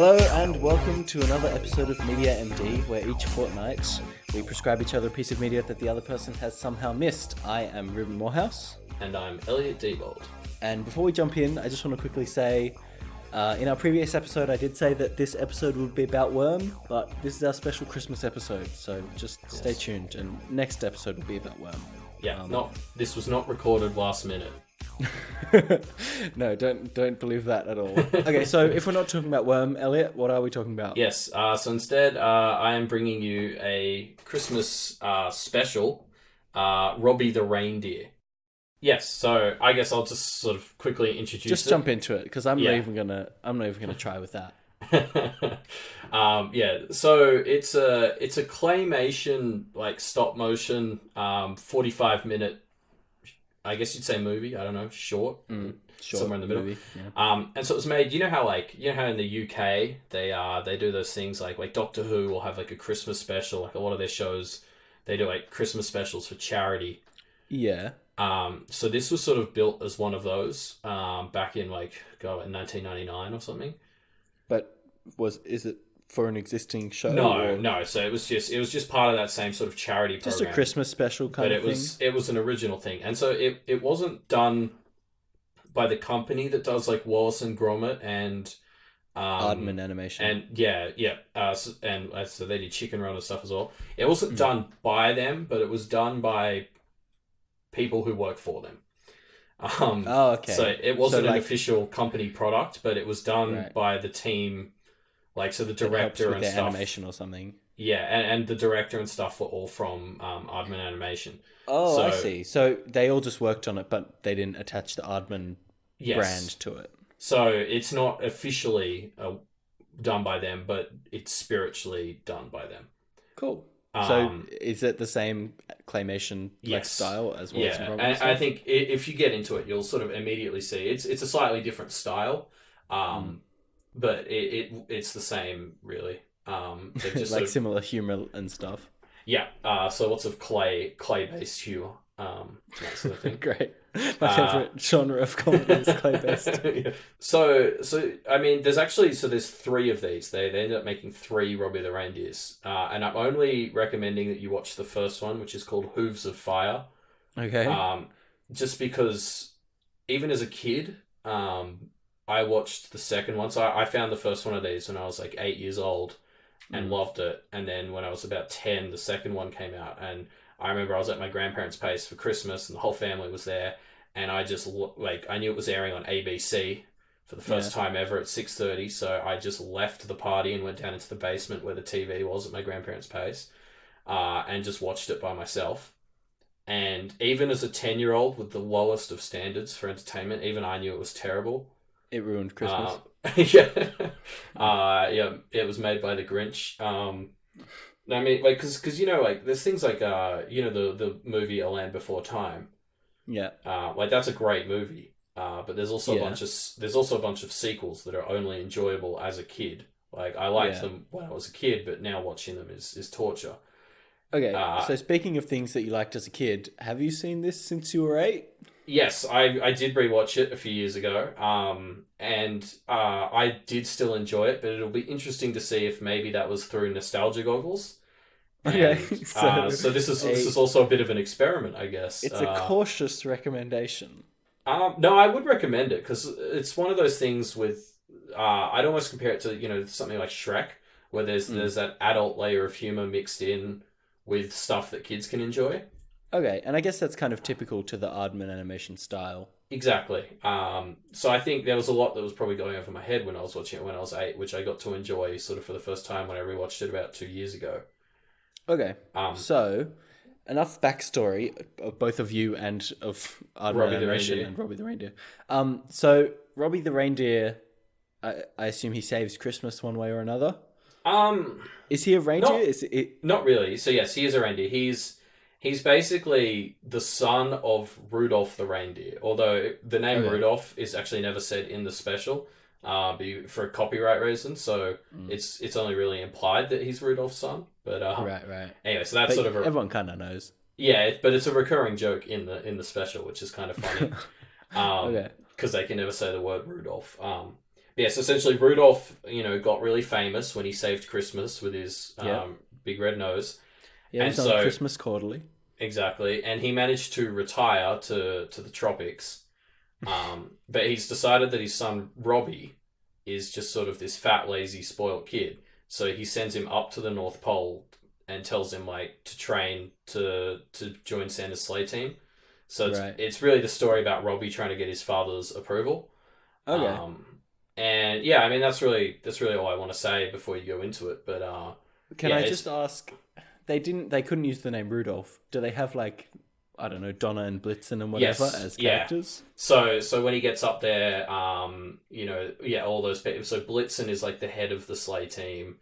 Hello and welcome to another episode of Media MD, where each fortnight we prescribe each other a piece of media that the other person has somehow missed. I am Reuben Morehouse. And I'm Elliot Diebold. And before we jump in, I just want to quickly say, in our previous episode I did say that this episode would be about Worm, but this is our special Christmas episode, so just stay tuned, and next episode will be about Worm. Yeah, this was not recorded last minute. No, don't believe that at all. Okay, so if we're not talking about Worm, Elliot, what are we talking about? Yes, so instead I am bringing you a Christmas special, Robbie the Reindeer. Yes, so I guess I'll just sort of quickly introduce Just jump into it, because I'm not even gonna try with that. So it's a claymation, like stop motion, 45-minute, I guess you'd say movie. I don't know, short, somewhere in the middle. Movie, yeah. And so it was made. You know how in the UK they do those things like Doctor Who will have like a Christmas special. Like a lot of their shows, they do like Christmas specials for charity. Yeah. So this was sort of built as one of those back in in 1999 or something. But is it for an existing show? No. So it was just part of that same sort of charity program. Just a Christmas special kind of thing. But it was an original thing, and so it wasn't done by the company that does like Wallace and Gromit and Aardman Animation. And so they did Chicken Run and stuff as well. It wasn't done by them, but it was done by people who work for them. Okay. So it wasn't an official company product, but it was done by the team. So the director with and their stuff, animation or something. Yeah, and the director and stuff were all from Aardman Animation. Oh, I see. So they all just worked on it, but they didn't attach the Aardman brand to it. So it's not officially done by them, but it's spiritually done by them. Cool. So is it the same claymation style as well? Yeah, and I think if you get into it, you'll sort of immediately see it's a slightly different style. But it's the same, really. Just like similar humor and stuff. Yeah. So lots of clay-based humor. That sort of thing. Great. My favorite genre of comedy is clay-based. Yeah. So I mean, there's three of these. They ended up making 3 Robbie the Reindeers, and I'm only recommending that you watch the first one, which is called Hooves of Fire. Okay. Just because, even as a kid, I watched the second one. So I found the first one of these when I was like 8 years old and loved it. And then when I was about 10, the second one came out. And I remember I was at my grandparents' place for Christmas and the whole family was there. And I just, I knew it was airing on ABC for the first time ever at 6:30. So I just left the party and went down into the basement where the TV was at my grandparents' place and just watched it by myself. And even as a 10-year-old with the lowest of standards for entertainment, even I knew it was terrible. It ruined Christmas. It was made by the Grinch. I mean, because there's things like the movie A Land Before Time. Yeah. That's a great movie. But there's also a bunch of sequels that are only enjoyable as a kid. Like I liked them when I was a kid, but now watching them is torture. Okay. So speaking of things that you liked as a kid, have you seen this since you were 8? Yes, I did rewatch it a few years ago, and I did still enjoy it, but it'll be interesting to see if maybe that was through nostalgia goggles. Okay, so this is also a bit of an experiment, I guess. It's a cautious recommendation. No, I would recommend it, because it's one of those things with, I'd almost compare it to, something like Shrek, where there's that adult layer of humor mixed in with stuff that kids can enjoy. Okay, and I guess that's kind of typical to the Aardman Animation style. Exactly. So I think there was a lot that was probably going over my head when I was watching it when I was 8, which I got to enjoy sort of for the first time when I rewatched it about 2 years ago. Okay. So enough backstory of both of you and of Aardman Animation and Robbie the Reindeer. So Robbie the Reindeer, I assume he saves Christmas one way or another. Is he a reindeer? Not really. So yes, he is a reindeer. He's basically the son of Rudolph the Reindeer, although the name Rudolph is actually never said in the special for copyright reasons, so it's only really implied that he's Rudolph's son. But right. Anyway, so that's everyone kind of knows. Yeah, but it's a recurring joke in the special, which is kind of funny. Because they can never say the word Rudolph. Yes, essentially Rudolph, got really famous when he saved Christmas with his Yeah. big red nose. Yeah, And he's on so, Christmas Quarterly. exactly, and he managed to retire to the tropics. But he's decided that his son Robbie is just sort of this fat, lazy, spoiled kid. So he sends him up to the North Pole and tells him like to train to join Santa's sleigh team. So Right. it's really the story about Robbie trying to get his father's approval. Okay. Um, and yeah, I mean that's really all I want to say before you go into it. But Can yeah, I it's just ask? They couldn't use the name Rudolph. Do they have like, I don't know, Donna and Blitzen and whatever yes, as yeah. characters? So when he gets up there, yeah, all those people. So Blitzen is like the head of the sleigh team,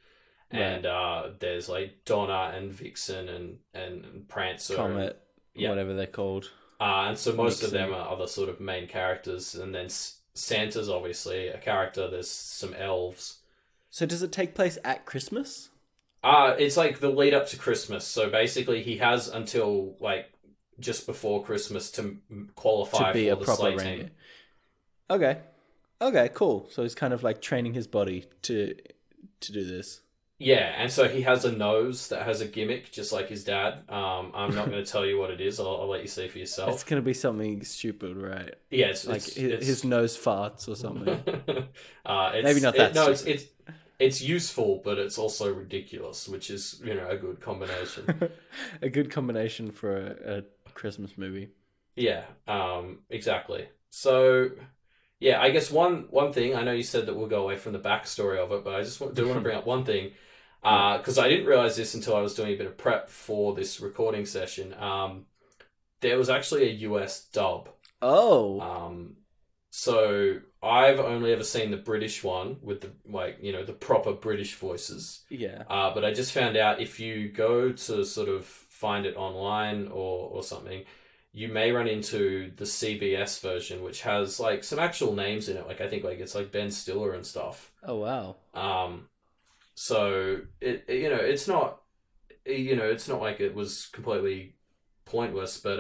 Right. and there's like Donna and Vixen and Prancer, Comet, yeah, whatever they're called. and so most of Nixon. them are the sort of main characters, and then Santa's obviously a character. There's some elves. So does it take place at Christmas? It's like the lead up to Christmas. So basically, he has until like just before Christmas to qualify To be for a the proper sleigh reindeer. team. Okay. Okay, cool. So he's kind of like training his body to do this. Yeah, and so he has a nose that has a gimmick, just like his dad. I'm not going to tell you what it is. I'll let you see for It's yourself. gonna be something stupid, right? Yeah, Like his nose farts or something. it's, Maybe not that no, stupid. it's useful, but it's also ridiculous, which is a good combination. A good combination for a Christmas movie. Yeah, exactly. So, yeah, I guess one thing I know you said that we'll go away from the backstory of it, but I just do want to bring up one thing because I didn't realize this until I was doing a bit of prep for this recording session. There was actually a US dub. Oh. So I've only ever seen the British one with the proper British voices. Yeah. But I just found out if you go to sort of find it online or something, you may run into the CBS version, which has like some actual names in it. Like I think like it's like Ben Stiller and stuff. Oh wow. So it's not it's not like it was completely pointless, but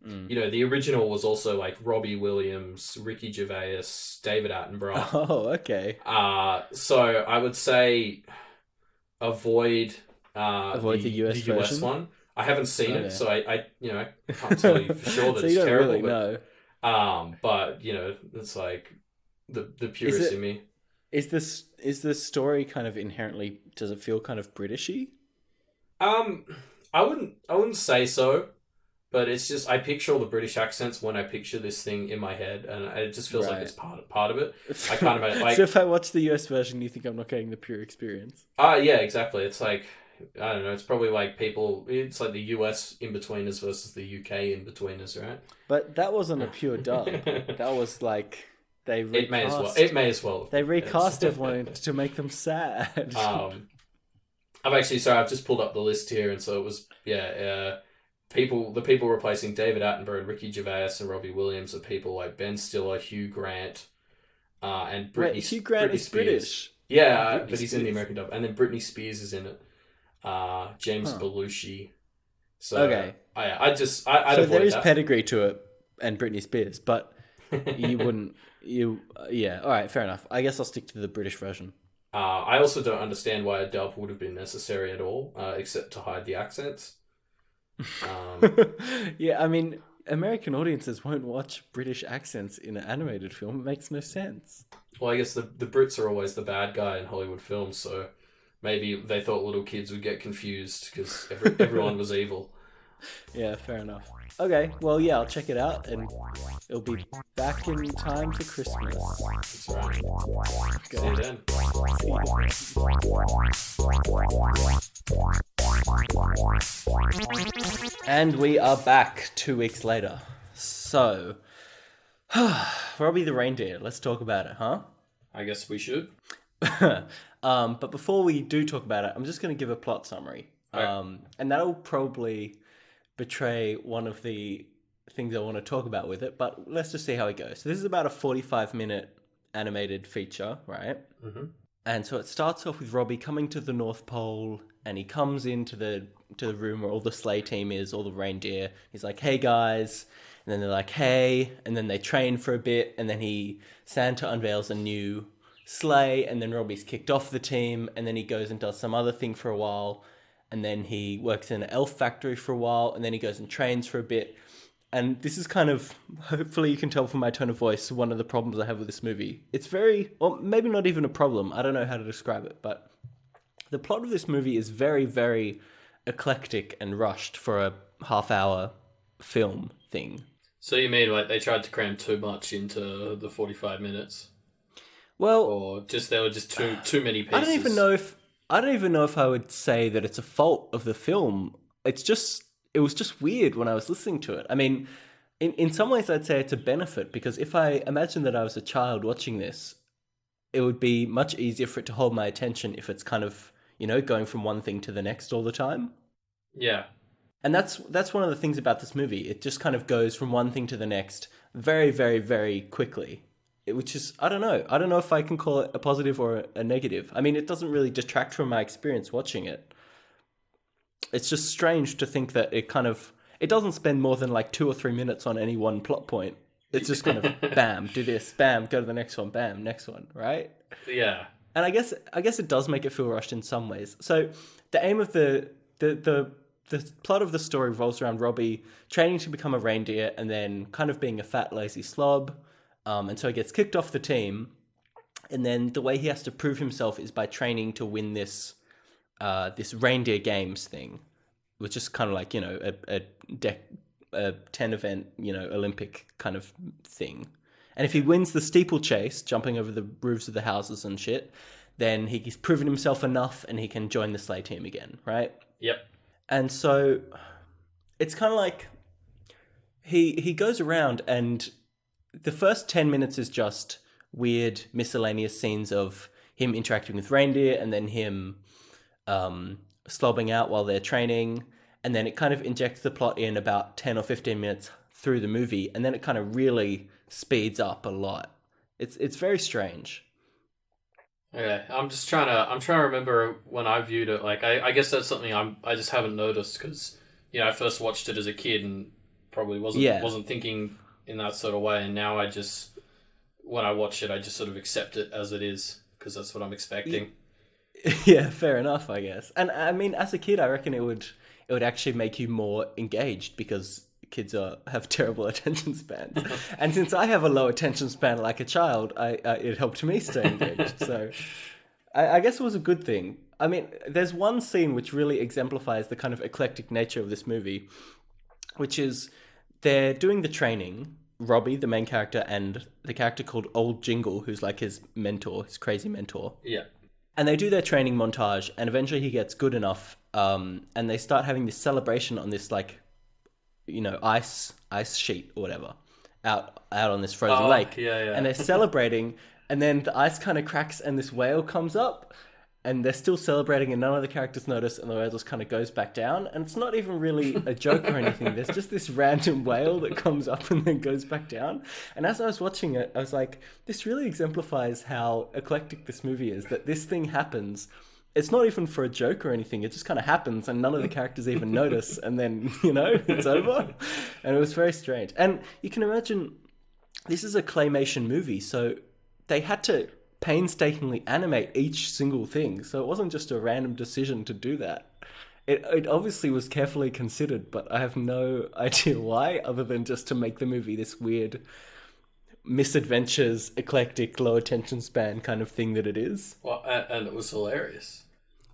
the original was also like Robbie Williams, Ricky Gervais, David Attenborough. Oh, okay. So I would say avoid Avoid the US version? one. I haven't seen Okay. it, so I can't tell you for sure that So it's you don't terrible. really know. But it's like the purist in me. Is this story kind of inherently, does it feel kind of Britishy? I wouldn't say so, but it's just I picture all the British accents when I picture this thing in my head, and it just feels like Right. it's part of it. I can't imagine like So if I watch the US version, you think I'm not getting the pure experience? yeah, exactly. It's like I don't know. It's probably like people. It's like the US in-betweeners versus the UK in-betweeners, right? But that wasn't a pure dub. That was like they recast. It may as well. It may as well. They recast everyone to make them sad. I've just pulled up the list here, and so it was the people replacing David Attenborough and Ricky Gervais and Robbie Williams are people like Ben Stiller, Hugh Grant, and Britney. Wait, Hugh Grant is Spears. British. Yeah, Britney but he's in the Spears. American dub, and then Britney Spears is in it. James Huh. Belushi. So Okay. I'd So avoid there is that. pedigree to it, and Britney Spears, but you wouldn't. Yeah. All right, fair enough. I guess I'll stick to the British version. I also don't understand why a dub would have been necessary at all, except to hide the accents. Yeah, I mean, American audiences won't watch British accents in an animated film. It makes no sense. Well, I guess the Brits are always the bad guy in Hollywood films, so maybe they thought little kids would get confused because everyone was evil. Yeah, fair enough. Okay, well, yeah, I'll check it out, and it'll be back in time for Christmas. That's right. Okay. See you then. And we are back 2 weeks later. So, Robbie the Reindeer, let's talk about it, huh? I guess we should. But before we do talk about it, I'm just going to give a plot summary. Okay. And that'll probably betray one of the things I want to talk about with it, but let's just see how it goes. So this is about a 45-minute animated feature, right? Mm-hmm. And so it starts off with Robbie coming to the North Pole, and he comes into the room where all the sleigh team is, all the reindeer. He's like, "Hey guys," and then they're like, "Hey," and then they train for a bit, and then Santa unveils a new sleigh, and then Robbie's kicked off the team, and then he goes and does some other thing for a while, and then he works in an elf factory for a while, and then he goes and trains for a bit. And this is kind of, hopefully you can tell from my tone of voice, one of the problems I have with this movie. It's very, or maybe not even a problem, I don't know how to describe it, but the plot of this movie is very, very eclectic and rushed for a half-hour film thing. So you mean like they tried to cram too much into the 45 minutes? Well, or just there were just too many pieces. I don't even know if I would say that it's a fault of the film. It was just weird when I was listening to it. I mean, in some ways I'd say it's a benefit, because if I imagine that I was a child watching this, it would be much easier for it to hold my attention if it's kind of, going from one thing to the next all the time. Yeah. And that's one of the things about this movie. It just kind of goes from one thing to the next very, very, very quickly. Which is, I don't know if I can call it a positive or a negative. I mean, it doesn't really detract from my experience watching it. It's just strange to think that it doesn't spend more than like 2 or 3 minutes on any one plot point. It's just kind of bam, do this, bam, go to the next one, bam, next one, right? Yeah. And I guess it does make it feel rushed in some ways. So the aim of the plot of the story revolves around Robbie training to become a reindeer and then kind of being a fat, lazy slob. And so he gets kicked off the team. And then the way he has to prove himself is by training to win this Reindeer Games thing, which is kind of like, a 10 event, Olympic kind of thing. And if he wins the steeplechase, jumping over the roofs of the houses and shit, then he's proven himself enough and he can join the sleigh team again, right? Yep. And so it's kind of like he goes around, and the first 10 minutes is just weird miscellaneous scenes of him interacting with reindeer and then him slobbing out while they're training. And then it kind of injects the plot in about 10 or 15 minutes through the movie. And then it kind of really speeds up a lot. It's very strange. Okay, I'm trying to remember when I viewed it. Like, I guess that's something I just haven't noticed because, I first watched it as a kid and probably wasn't thinking in that sort of way. And now when I watch it, I just sort of accept it as it is because that's what I'm expecting. Yeah, fair enough, I guess. And I mean, as a kid, I reckon it would actually make you more engaged because kids have terrible attention spans. And since I have a low attention span like a child, it helped me stay engaged. So I guess it was a good thing. I mean, there's one scene which really exemplifies the kind of eclectic nature of this movie, which is they're doing the training, Robbie, the main character, and the character called Old Jingle, who's like his mentor, his crazy mentor. Yeah. And they do their training montage, and eventually he gets good enough, and they start having this celebration on this, like, ice sheet or whatever, out on this frozen lake. Yeah. And they're celebrating, and then the ice kind of cracks, and this whale comes up, and they're still celebrating, and none of the characters notice, and the whale just kind of goes back down, and it's not even really a joke or anything. There's just this random whale that comes up and then goes back down. And as I was watching it, I was like, this really exemplifies how eclectic this movie is, that this thing happens. It's not even for a joke or anything. It just kind of happens, and none of the characters even notice, and then, it's over. And it was very strange. And you can imagine, this is a claymation movie, so they had to painstakingly animate each single thing, so it wasn't just a random decision to do that. It obviously was carefully considered, but I have no idea why, other than just to make the movie this weird misadventures, eclectic, low attention span kind of thing that it is. Well, and it was hilarious.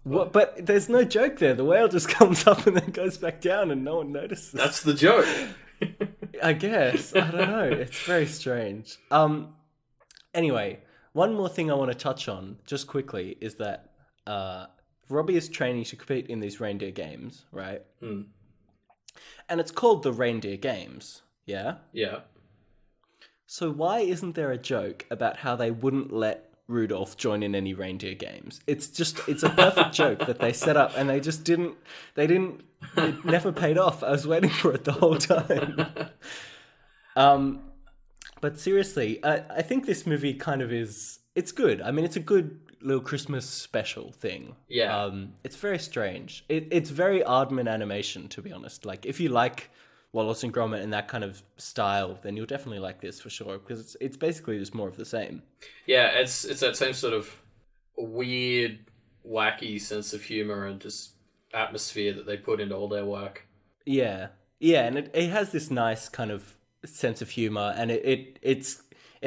What? But there's no joke there. The whale just comes up and then goes back down and no one notices. That's the joke. I guess. I don't know. It's very strange. Anyway, one more thing I want to touch on, just quickly, is that Robbie is training to compete in these Reindeer Games, right? Mm. And it's called the Reindeer Games, yeah? Yeah. So why isn't there a joke about how they wouldn't let Rudolph join in any Reindeer Games? It's a perfect joke that they set up, and it never paid off. I was waiting for it the whole time. But seriously, I think this movie kind of it's good. I mean, it's a good little Christmas special thing. Yeah. It's very strange. It's very Aardman Animation, to be honest. Like, if you like Wallace and Gromit and that kind of style, then you'll definitely like this for sure, because it's basically just more of the same. Yeah, it's that same sort of weird, wacky sense of humor and just atmosphere that they put into all their work. Yeah, and it has this nice kind of sense of humor, and it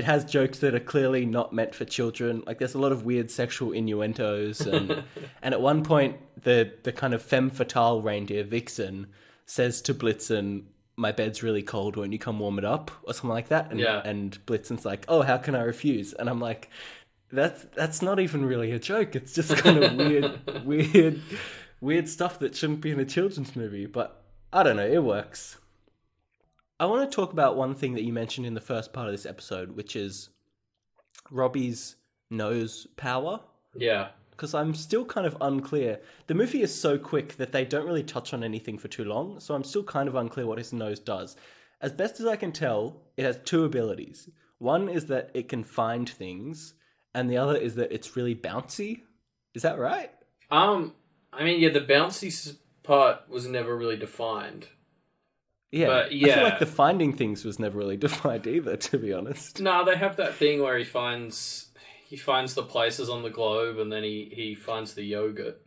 has jokes that are clearly not meant for children. Like there's a lot of weird sexual innuendos, and and at one point the kind of femme fatale reindeer Vixen says to Blitzen, "My bed's really cold. Won't you come warm it up?" or something like that. And Blitzen's like, "Oh, how can I refuse?" And I'm like, that's not even really a joke. It's just kind of weird stuff that shouldn't be in a children's movie. But I don't know, it works. I want to talk about one thing that you mentioned in the first part of this episode, which is Robbie's nose power. Yeah. Because I'm still kind of unclear. The movie is so quick that they don't really touch on anything for too long, so I'm still kind of unclear what his nose does. As best as I can tell, it has two abilities. One is that it can find things, and the other is that it's really bouncy. Is that right? I mean, yeah, the bouncy part was never really defined. Yeah, but yeah. I feel like the finding things was never really defined either, to be honest. No, they have that thing where he finds the places on the globe, and then he finds the yogurt.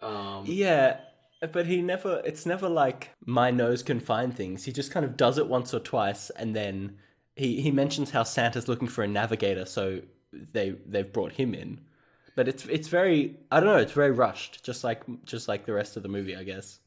Yeah, but it's never like, my nose can find things. He just kind of does it once or twice, and then he mentions how Santa's looking for a navigator, so they've brought him in. But it's very, I don't know, it's very rushed, just like the rest of the movie, I guess.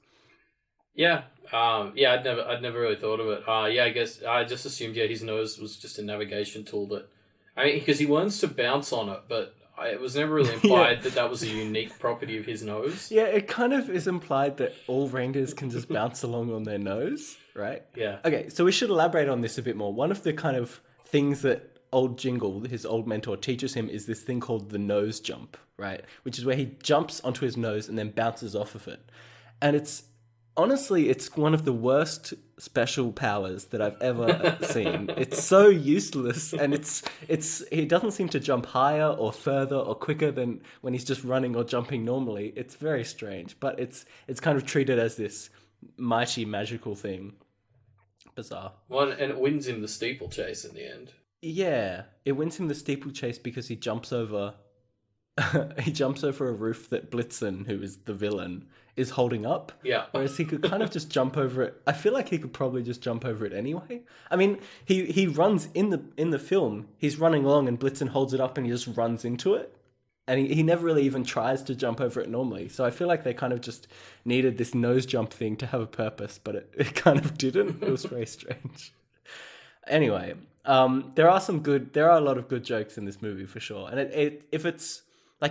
Yeah. I'd never really thought of it. Yeah, I guess I just assumed his nose was just a navigation tool that, I mean, because he learns to bounce on it, but it was never really implied that was a unique property of his nose. Yeah, it kind of is implied that all reindeers can just bounce along on their nose, right? Yeah. Okay, so we should elaborate on this a bit more. One of the kind of things that old Jingle, his old mentor, teaches him is this thing called the nose jump, right? Which is where he jumps onto his nose and then bounces off of it. And honestly, it's one of the worst special powers that I've ever seen. It's so useless, and he doesn't seem to jump higher or further or quicker than when he's just running or jumping normally. It's very strange, but it's kind of treated as this mighty magical thing. Bizarre. Well, and it wins him the steeplechase in the end. Yeah, it wins him the steeplechase because he jumps over a roof that Blitzen, who is the villain, is holding up. Yeah. Whereas he could kind of just jump over it. I feel like he could probably just jump over it anyway. I mean, he runs in the film. He's running along and Blitzen holds it up and he just runs into it. And he never really even tries to jump over it normally. So I feel like they kind of just needed this nose jump thing to have a purpose, but it kind of didn't. It was very strange. Anyway, there are a lot of good jokes in this movie for sure. And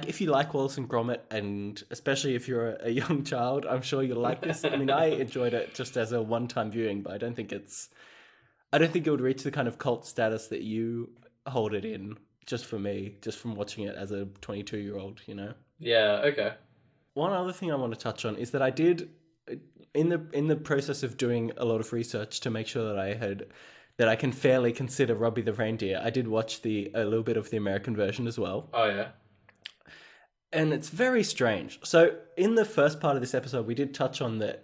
if you like Wallace and Gromit, and especially if you're a young child, I'm sure you'll like this. I mean, I enjoyed it just as a one-time viewing, but I don't think it would reach the kind of cult status that you hold it in, just for me, just from watching it as a 22-year-old, you know? Yeah, okay. One other thing I want to touch on is that I did, in the process of doing a lot of research to make sure that I can fairly consider Robbie the Reindeer, I did watch a little bit of the American version as well. Oh, yeah. And it's very strange. So in the first part of this episode, we did touch on that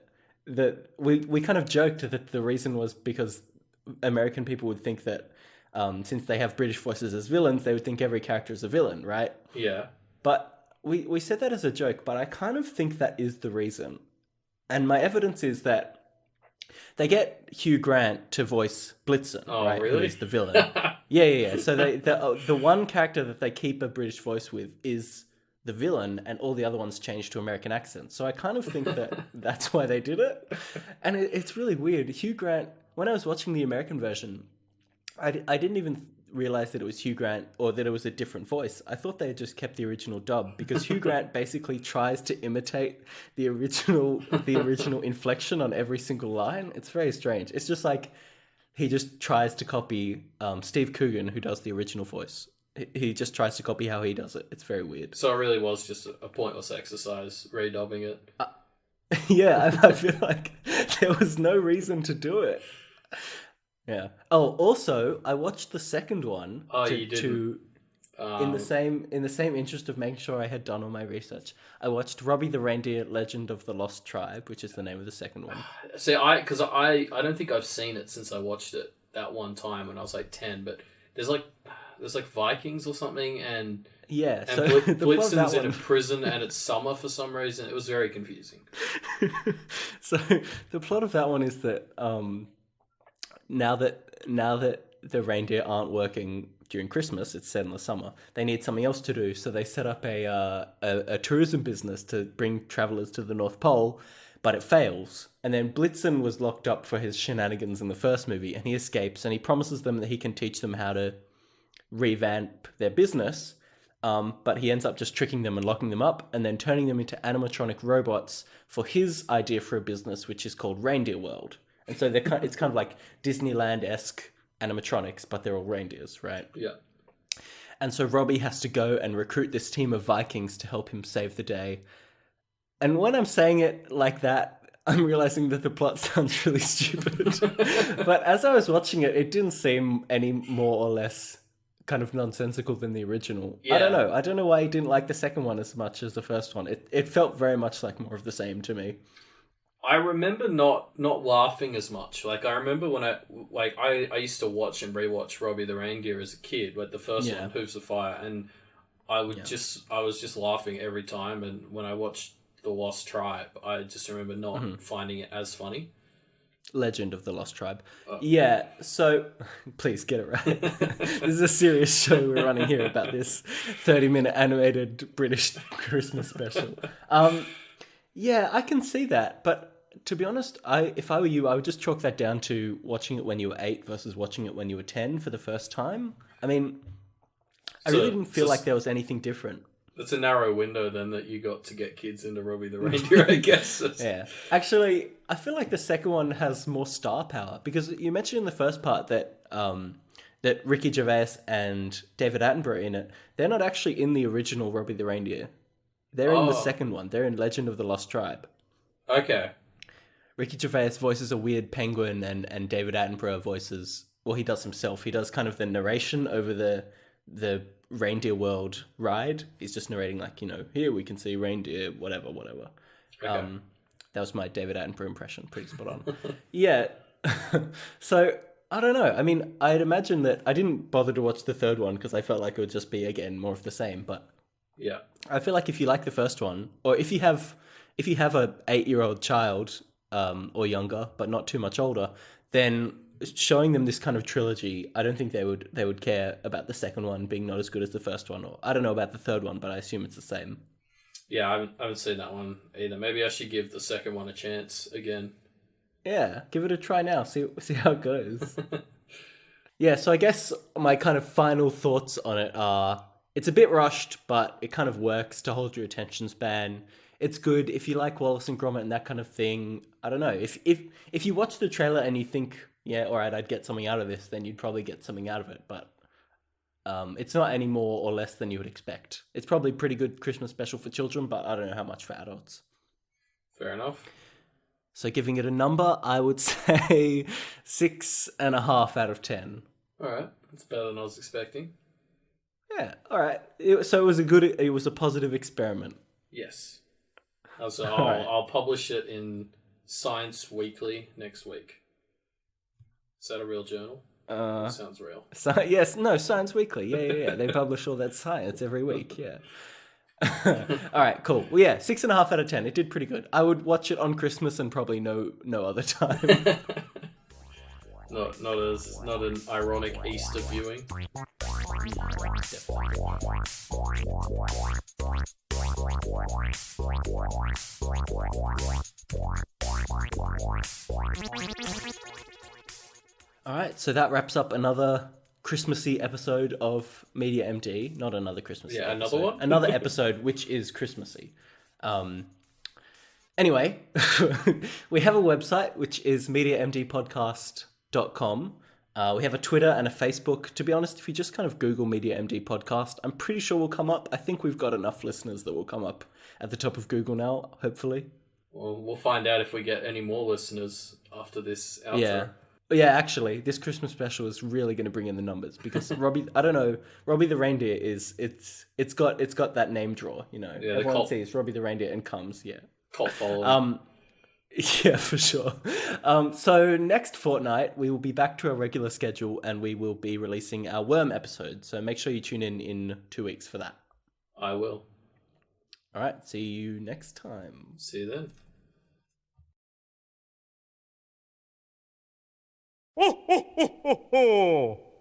we kind of joked that the reason was because American people would think that since they have British voices as villains, they would think every character is a villain, right? Yeah. But we said that as a joke, but I kind of think that is the reason. And my evidence is that they get Hugh Grant to voice Blitzen, right? Really? Who is the villain. Yeah. So the one character that they keep a British voice with is the villain, and all the other ones change to American accents. So I kind of think that that's why they did it. And it's really weird. Hugh Grant, when I was watching the American version, I didn't even realize that it was Hugh Grant or that it was a different voice. I thought they had just kept the original dub, because Hugh Grant basically tries to imitate the original inflection on every single line. It's very strange. It's just like he just tries to copy Steve Coogan, who does the original voice. He just tries to copy how he does it. It's very weird. So it really was just a pointless exercise, redubbing it. Yeah, I feel like there was no reason to do it. Yeah. Oh, also, I watched the second one. Oh, you did? In the same interest of making sure I had done all my research, I watched Robbie the Reindeer, Legend of the Lost Tribe, which is the name of the second one. See, I don't think I've seen it since I watched it that one time when I was like 10, but there's like Vikings or something, and so Blitzen's in a prison and it's summer for some reason. It was very confusing. So the plot of that one is that now that the reindeer aren't working during Christmas, it's set in the summer, they need something else to do, so they set up a tourism business to bring travelers to the North Pole, but it fails. And then Blitzen was locked up for his shenanigans in the first movie, and he escapes, and he promises them that he can teach them how to revamp their business, but he ends up just tricking them and locking them up and then turning them into animatronic robots for his idea for a business, which is called Reindeer World. And so it's kind of like Disneyland-esque animatronics, but they're all reindeers, right? Yeah. And so Robbie has to go and recruit this team of Vikings to help him save the day. And when I'm saying it like that, I'm realizing that the plot sounds really stupid. But as I was watching it, it didn't seem any more or less kind of nonsensical than the original. Yeah. I don't know why I didn't like the second one as much as the first one. It felt very much like more of the same to me. I remember not laughing as much. Like, I remember when I used to watch and rewatch Robbie the Reindeer as a kid, like the first one, Hooves of Fire, and I was just laughing every time. And when I watched The Lost Tribe, I just remember not finding it as funny. Legend of the Lost Tribe. Yeah, so please get it right. This is a serious show we're running here about this 30-minute animated British Christmas special. Yeah, I can see that, but to be honest, if I were you, I would just chalk that down to watching it when you were 8 versus watching it when you were 10 for the first time. I mean, I really didn't feel like there was anything different. It's a narrow window then that you got to get kids into Robbie the Reindeer, I guess. Yeah. Actually, I feel like the second one has more star power, because you mentioned in the first part that that Ricky Gervais and David Attenborough in it, they're not actually in the original Robbie the Reindeer. They're in the second one. They're in Legend of the Lost Tribe. Okay. Ricky Gervais voices a weird penguin, and David Attenborough voices... Well, he does himself. He does kind of the narration over the Reindeer World ride. He's just narrating like, here we can see reindeer, whatever. Okay. That was my David Attenborough impression. Pretty spot on. Yeah. So, I don't know. I mean, I'd imagine that I didn't bother to watch the third one because I felt like it would just be, again, more of the same. But yeah, I feel like if you like the first one, or if you have a 8-year-old child or younger, but not too much older, then showing them this kind of trilogy, I don't think they would care about the second one being not as good as the first one, or I don't know about the third one, but I assume it's the same. Yeah, I haven't seen that one either. Maybe I should give the second one a chance again. Yeah, give it a try now. See how it goes. Yeah, so I guess my kind of final thoughts on it are, it's a bit rushed, but it kind of works to hold your attention span. It's good if you like Wallace and Gromit and that kind of thing. I don't know. If you watch the trailer and you think, yeah, all right, I'd get something out of this, then you'd probably get something out of it. But it's not any more or less than you would expect. It's probably a pretty good Christmas special for children, but I don't know how much for adults. Fair enough. So giving it a number, I would say 6.5 out of 10. All right, that's better than I was expecting. Yeah, all right. So it was a positive experiment. Yes. So I'll publish it in Science Weekly next week. Is that a real journal? Sounds real. Science Weekly. Yeah. They publish all that science every week. Yeah. All right, cool. Well, yeah, 6.5 out of 10. It did pretty good. I would watch it on Christmas and probably no other time. Not an ironic Easter viewing. All right, so that wraps up another Christmassy episode of Media MD. Not another Christmassy episode. Another one? Another episode which is Christmassy. Anyway, we have a website which is mediamdpodcast.com. We have a Twitter and a Facebook. To be honest, if you just kind of Google Media MD Podcast, I'm pretty sure we'll come up. I think we've got enough listeners that will come up at the top of Google now, hopefully. Well, we'll find out if we get any more listeners after this outro. Yeah. Yeah, actually, this Christmas special is really going to bring in the numbers because Robbie, I don't know, Robbie the Reindeer it's got that name draw, you know. Yeah, everyone sees Robbie the Reindeer and comes, yeah. Cult following. Yeah, for sure. So next fortnight we will be back to our regular schedule and we will be releasing our Worm episode. So make sure you tune in 2 weeks for that. I will. All right, see you next time. See you then. Ho, ho, ho, ho, ho.